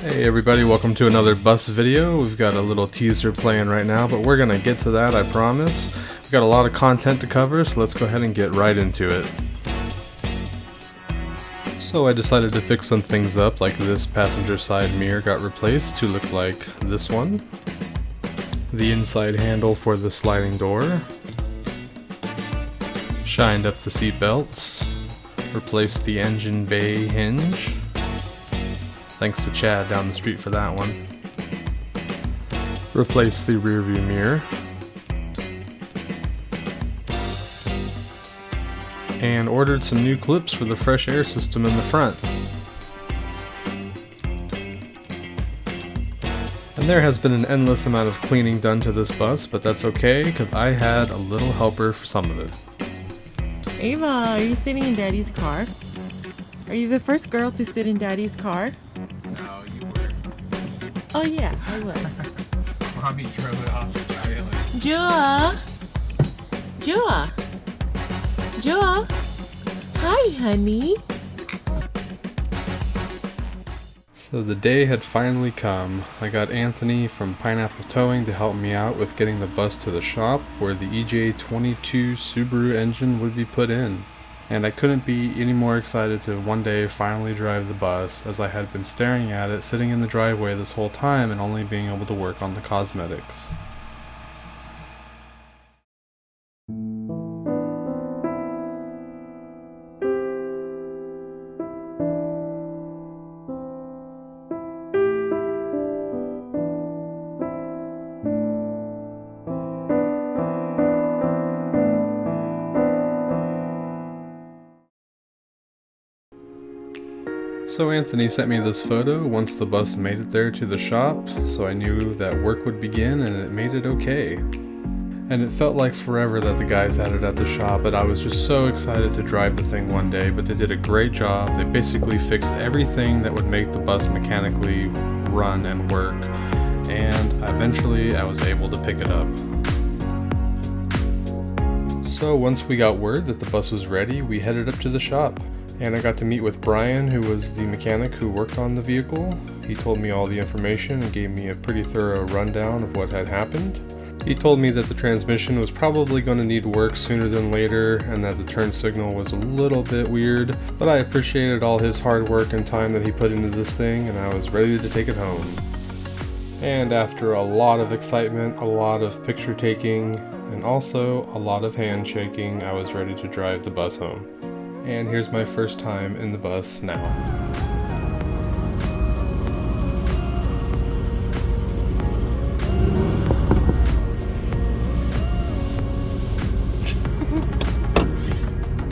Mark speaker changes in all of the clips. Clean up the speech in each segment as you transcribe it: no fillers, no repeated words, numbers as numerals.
Speaker 1: Hey everybody, welcome to another bus video. We've got a little teaser playing right now, but we're gonna get to that, I promise. We've got a lot of content to cover, so let's go ahead and get right into it. So I decided to fix some things up, like this passenger side mirror got replaced to look like this one. The inside handle for the sliding door. Shined up the seat belts. Replaced the engine bay hinge. Thanks to Chad down the street for that one. Replaced the rear view mirror. And ordered some new clips for the fresh air system in the front. And there has been an endless amount of cleaning done to this bus, but that's okay because I had a little helper for some of it.
Speaker 2: Ava, are you sitting in Daddy's car? Are you the first girl to sit in Daddy's car?
Speaker 3: No, you were.
Speaker 2: Oh yeah, I was.
Speaker 3: Mommy drove it off the trailer.
Speaker 2: Jua! Jua! Jua! Hi, honey!
Speaker 1: So the day had finally come. I got Anthony from Pineapple Towing to help me out with getting the bus to the shop where the EJ22 Subaru engine would be put in. And I couldn't be any more excited to one day finally drive the bus, as I had been staring at it sitting in the driveway this whole time and only being able to work on the cosmetics. So Anthony sent me this photo once the bus made it there to the shop, so I knew that work would begin, and it made it okay. And it felt like forever that the guys had it at the shop, and I was just so excited to drive the thing one day, but they did a great job. They basically fixed everything that would make the bus mechanically run and work, and eventually I was able to pick it up. So once we got word that the bus was ready, we headed up to the shop. And I got to meet with Brian, who was the mechanic who worked on the vehicle. He told me all the information and gave me a pretty thorough rundown of what had happened. He told me that the transmission was probably going to need work sooner than later, and that the turn signal was a little bit weird, but I appreciated all his hard work and time that he put into this thing, and I was ready to take it home. And after a lot of excitement, a lot of picture taking, and also a lot of handshaking, I was ready to drive the bus home. And here's my first time in the bus now.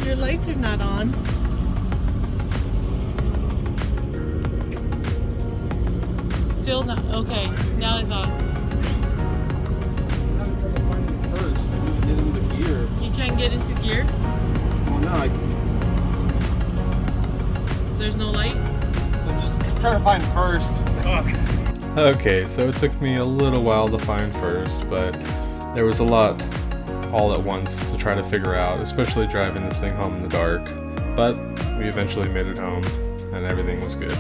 Speaker 2: Your lights are not on. Still not. Okay, now it's on. You can't get into gear?
Speaker 3: Well, no,
Speaker 2: There's no light?
Speaker 3: I'm just trying to find first.
Speaker 1: Okay, so it took me a little while to find first, but there was a lot all at once to try to figure out, especially driving this thing home in the dark. But we eventually made it home, and everything was good.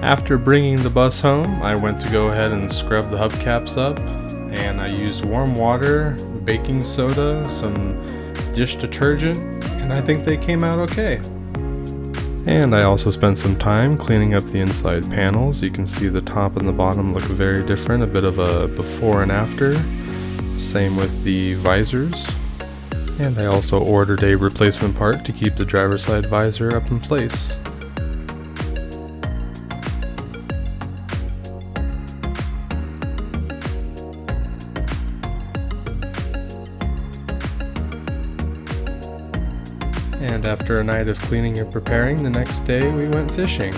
Speaker 1: After bringing the bus home, I went to go ahead and scrub the hubcaps up, and I used warm water, baking soda, some dish detergent, and I think they came out okay. And I also spent some time cleaning up the inside panels. You can see the top and the bottom look very different, a bit of a before and after. Same with the visors. And I also ordered a replacement part to keep the driver's side visor up in place. And after a night of cleaning and preparing, the next day we went fishing.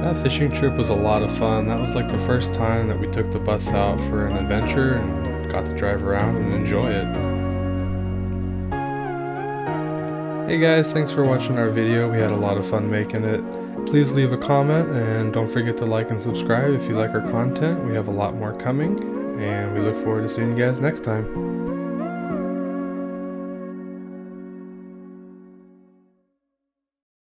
Speaker 1: That fishing trip was a lot of fun. That was like the first time that we took the bus out for an adventure and got to drive around and enjoy it. Hey guys, thanks for watching our video. We had a lot of fun making it. Please leave a comment and don't forget to like and subscribe if you like our content. We have a lot more coming and we look forward to seeing you guys next time.